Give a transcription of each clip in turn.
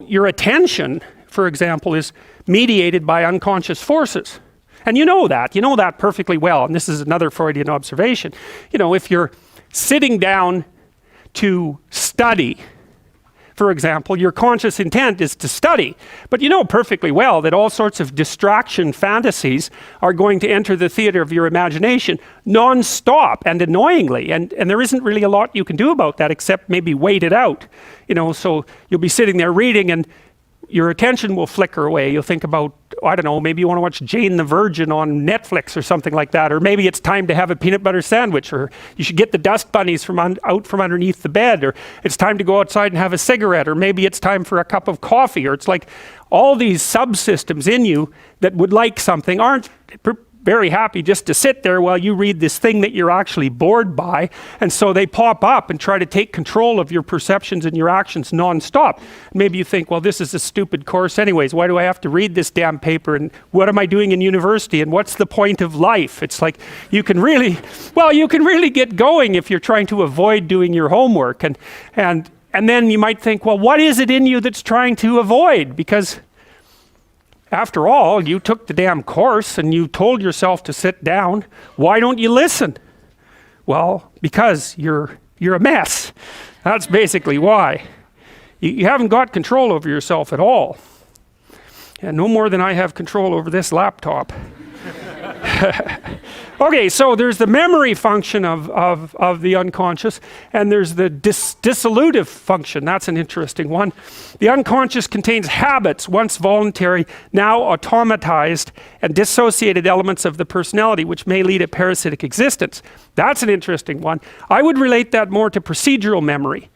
your attention, for example, is mediated by unconscious forces. And you know that perfectly well. And this is another Freudian observation. If you're sitting down to study, for example, your conscious intent is to study. But you know perfectly well that all sorts of distraction fantasies are going to enter the theater of your imagination non-stop and annoyingly. And there isn't really a lot you can do about that except maybe wait it out. So you'll be sitting there reading and your attention will flicker away. You'll think about, I don't know, maybe you want to watch Jane the Virgin on Netflix or something like that. Or maybe it's time to have a peanut butter sandwich. Or you should get the dust bunnies out from underneath the bed. Or it's time to go outside and have a cigarette. Or maybe it's time for a cup of coffee. Or it's like all these subsystems in you that would like something aren't very happy just to sit there while you read this thing that you're actually bored by. And so they pop up and try to take control of your perceptions and your actions nonstop. Maybe you think, well, this is a stupid course anyways. Why do I have to read this damn paper? And what am I doing in university? And what's the point of life? It's like you can really get going if you're trying to avoid doing your homework. And then you might think, well, what is it in you that's trying to avoid? Because after all, you took the damn course and you told yourself to sit down. Why don't you listen? Well, because you're a mess. That's basically why. You haven't got control over yourself at all. And no more than I have control over this laptop. Okay, so there's the memory function of the unconscious, and there's the dissolutive function. That's an interesting one. The unconscious contains habits, once voluntary, now automatized, and dissociated elements of the personality, which may lead a parasitic existence. That's an interesting one. I would relate that more to procedural memory.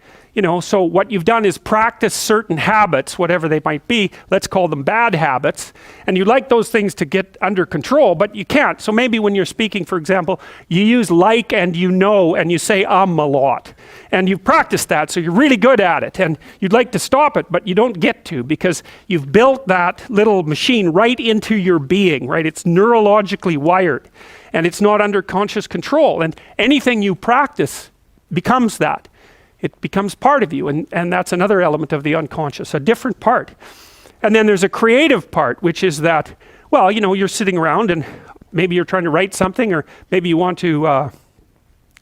So what you've done is practice certain habits, whatever they might be. Let's call them bad habits. And you like those things to get under control, but you can't. So maybe when you're speaking, for example, you use like and and you say a lot. And you've practiced that, so you're really good at it. And you'd like to stop it, but you don't get to because you've built that little machine right into your being, right? It's neurologically wired. And it's not under conscious control. And anything you practice becomes that. It becomes part of you, and that's another element of the unconscious, a different part. And then there's a creative part, which is that, well, you're sitting around and maybe you're trying to write something, or maybe you want to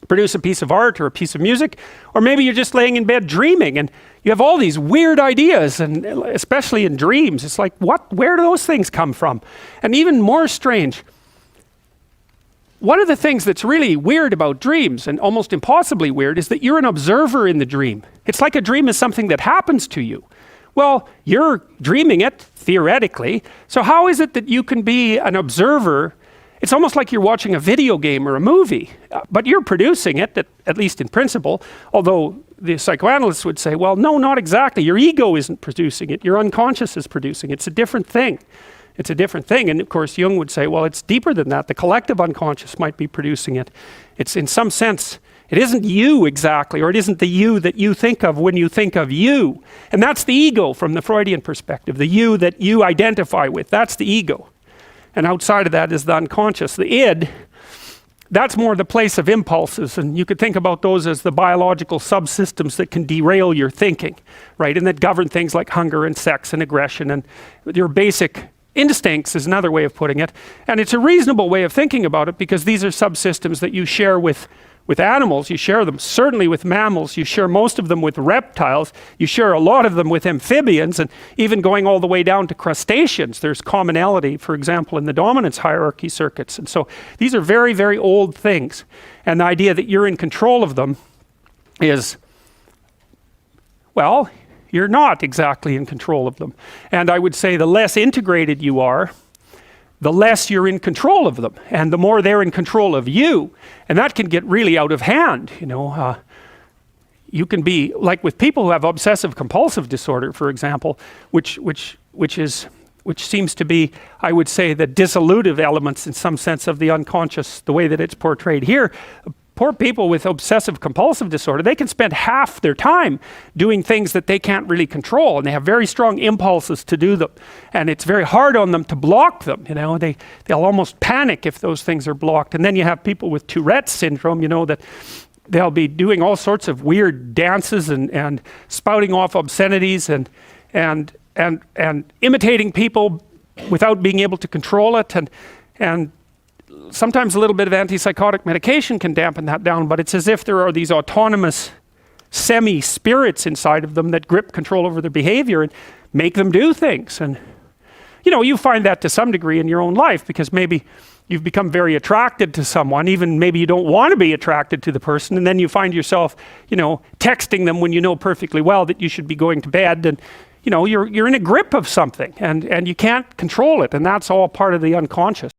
produce a piece of art or a piece of music, or maybe you're just laying in bed dreaming and you have all these weird ideas, and especially in dreams, it's like, where do those things come from? And even more strange, one of the things that's really weird about dreams, and almost impossibly weird, is that you're an observer in the dream. It's like a dream is something that happens to you. Well, you're dreaming it, theoretically, so how is it that you can be an observer? It's almost like you're watching a video game or a movie, but you're producing it, at least in principle, although the psychoanalysts would say, well, no, not exactly. Your ego isn't producing it. Your unconscious is producing it. It's a different thing. It's a different thing. And of course, Jung would say, well, it's deeper than that. The collective unconscious might be producing it. It's in some sense, it isn't you exactly, or it isn't the you that you think of when you think of you. And that's the ego from the Freudian perspective, the you that you identify with. That's the ego. And outside of that is the unconscious. The id, that's more the place of impulses. And you could think about those as the biological subsystems that can derail your thinking, right? And that govern things like hunger and sex and aggression and your basic instincts is another way of putting it. And it's a reasonable way of thinking about it because these are subsystems that you share with animals. You share them certainly with mammals. You share most of them with reptiles. You share a lot of them with amphibians, and even going all the way down to crustaceans. There's commonality, for example, in the dominance hierarchy circuits. And so these are very, very old things. And the idea that you're in control of them is, well, you're not exactly in control of them. And I would say the less integrated you are, the less you're in control of them, and the more they're in control of you. And that can get really out of hand, You can be, like with people who have obsessive compulsive disorder, for example, which seems to be, I would say, the dissolutive elements in some sense of the unconscious, the way that it's portrayed here. Poor people with obsessive compulsive disorder, they can spend half their time doing things that they can't really control, and they have very strong impulses to do them, and it's very hard on them to block them. They'll almost panic if those things are blocked. And then you have people with Tourette's syndrome, that they'll be doing all sorts of weird dances and spouting off obscenities, and and imitating people without being able to control it, and sometimes a little bit of antipsychotic medication can dampen that down, but it's as if there are these autonomous semi-spirits inside of them that grip control over their behavior and make them do things. And you find that to some degree in your own life, because maybe you've become very attracted to someone, even maybe you don't want to be attracted to the person, and then you find yourself, texting them when you know perfectly well that you should be going to bed, and you're in a grip of something, and you can't control it, and that's all part of the unconscious.